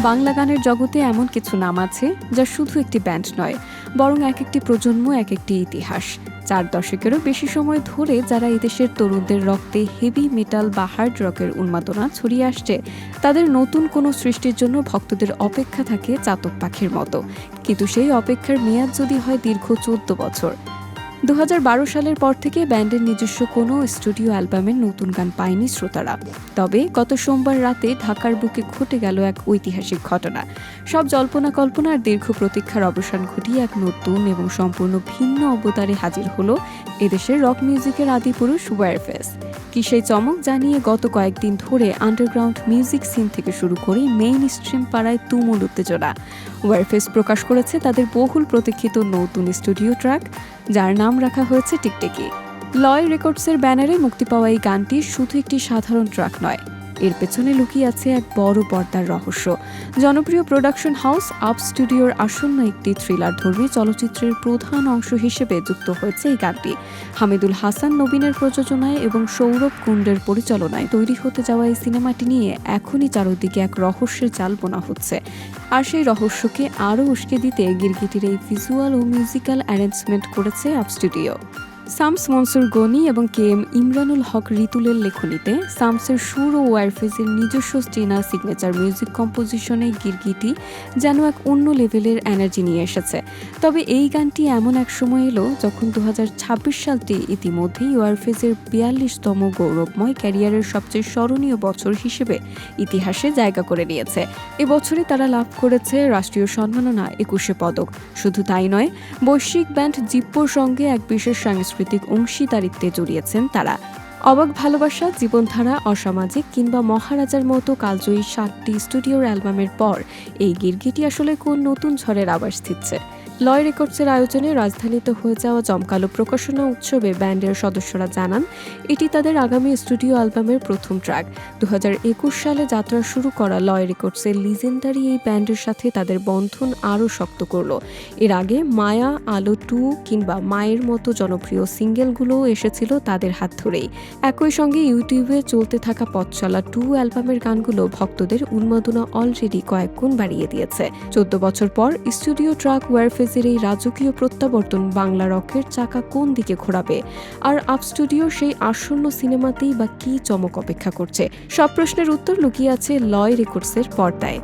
বাংলা গানের জগতে এমন কিছু নাম আছে যা শুধু একটি ব্যান্ড নয়, বরং এক একটি প্রজন্ম, এক একটি ইতিহাস। 4 দশকেরও বেশি সময় ধরে যারা এদেশের তরুণদের রক্তে হেভি মেটাল বা হার্ড রকের উন্মাদনা ছড়িয়ে আসছে, তাদের নতুন কোনো সৃষ্টির জন্য ভক্তদের অপেক্ষা থাকে চাতক পাখির মতো। কিন্তু সেই অপেক্ষার মেয়াদ যদি হয় দীর্ঘ 14 বছর। 2012 সালের পর থেকে ব্যান্ডের নিজস্ব কোনো স্টুডিও অ্যালবামের নতুন গান পায়নি শ্রোতারা। তবে গত সোমবার রাতে ঢাকার বুকে ঘটে গেল এক ঐতিহাসিক ঘটনা। সব জল্পনা কল্পনার দীর্ঘ প্রতীক্ষার অবসান ঘটিয়ে এক নতুন এবং সম্পূর্ণ ভিন্ন অবতারে হাজির হলো এদেশের রক মিউজিকের আদিপুরুষ ওয়্যারফেস। কি সেই চমক জানিয়ে গত কয়েকদিন ধরে আন্ডারগ্রাউন্ড মিউজিক সিন থেকে শুরু করে মেইন স্ট্রিম পাড়ায় তুমুল উত্তেজনা। ওয়্যারফেস প্রকাশ করেছে তাদের বহুল প্রতীক্ষিত নতুন স্টুডিও ট্র্যাক, যার নাম রাখা হয়েছে টিকটিকি। লয় রেকর্ডসের ব্যানারে মুক্তি পাওয়া এই গানটি শুধু একটি সাধারণ ট্র্যাক নয়, এর পেছনে লুকিয়ে আছে এক বড় পর্দার রহস্য। জনপ্রিয় প্রোডাকশন হাউস আপ স্টুডিওর আসন্ন একটি থ্রিলার ধর্মী চলচ্চিত্রের প্রধান অংশ হিসেবে যুক্ত হয়েছে এই গানটি। হামিদুল হাসান নবীনের প্রযোজনায় এবং সৌরভ কুণ্ডের পরিচালনায় তৈরি হতে যাওয়া এই সিনেমাটি নিয়ে এখনই চারদিকে এক রহস্যের জাল বোনা হচ্ছে। আর সেই রহস্যকে আরও উস্কে দিতে গিরগিটির এই ভিজুয়াল ও মিউজিক্যাল অ্যারেঞ্জমেন্ট করেছে আপ স্টুডিও। শামস মনসুর গনি এবং KM ইমরানুল হক রিতুলের লেখনীতে শামসের সুর ও ওয়্যারফেসের নিজস্ব চেনা সিগনেচার মিউজিক কম্পোজিশনে গিরগিটি যেন এক অন্য লেভেলের এনার্জি নিয়ে এসেছে। তবে এই গানটি এমন এক সময় এলো যখন 2026 সালটি ইতিমধ্যেই ওয়্যারফেসের 42তম গৌরবময় ক্যারিয়ারের সবচেয়ে স্মরণীয় বছর হিসেবে ইতিহাসে জায়গা করে নিয়েছে। এবছরই তারা লাভ করেছে রাষ্ট্রীয় সম্মাননা 21 পদক। শুধু তাই নয়, বৈশ্বিক ব্যান্ড জিপ্পোর সঙ্গে এক বিশেষ সাংস্কৃতিক অংশীদারিত্বে জড়িয়েছেন তারা। অবাক ভালোবাসা, জীবনধারা, অসামাজিক কিংবা মহারাজার মতো কালজয়ী 7টি স্টুডিওর অ্যালবামের পর এই গিরগিটি আসলে কোন নতুন ঝড়ের আভাস দিচ্ছে। লয় রেকর্ডসের আয়োজনে রাজধানীতে হয়ে যাওয়া জমকালো প্রকাশনা উৎসবে ব্যান্ডের সদস্যরা জানান এটি তাদের আগামী স্টুডিও অ্যালবামের প্রথম ট্র্যাক। 2021 সালে যাত্রা শুরু করা লয় রেকর্ডসের লিজেন্ডারি এই ব্যান্ডের সাথে তাদের বন্ধন আরও শক্ত করল। এর আগে মায়া, আলো 2 কিংবা মায়ের মতো জনপ্রিয় সিঙ্গেলগুলোও এসেছিল তাদের হাত ধরেই। একই সঙ্গে ইউটিউবে চলতে থাকা পথচলা 2 অ্যালবামের গানগুলো ভক্তদের উন্মাদনা অলরেডি কয়েক গুণ বাড়িয়ে দিয়েছে। 14 বছর পর স্টুডিও ট্র্যাক ওয়্যারফেসের এই রাজকীয় প্রত্যাবর্তন বাংলা রকের চাকা কোন দিকে ঘোরাবে, আর আপ স্টুডিও সেই আসন্ন সিনেমাতেই বা কী চমক অপেক্ষা করছে, সব প্রশ্নের উত্তর লুকিয়ে আছে লয় রেকর্ডসের পর্দায়।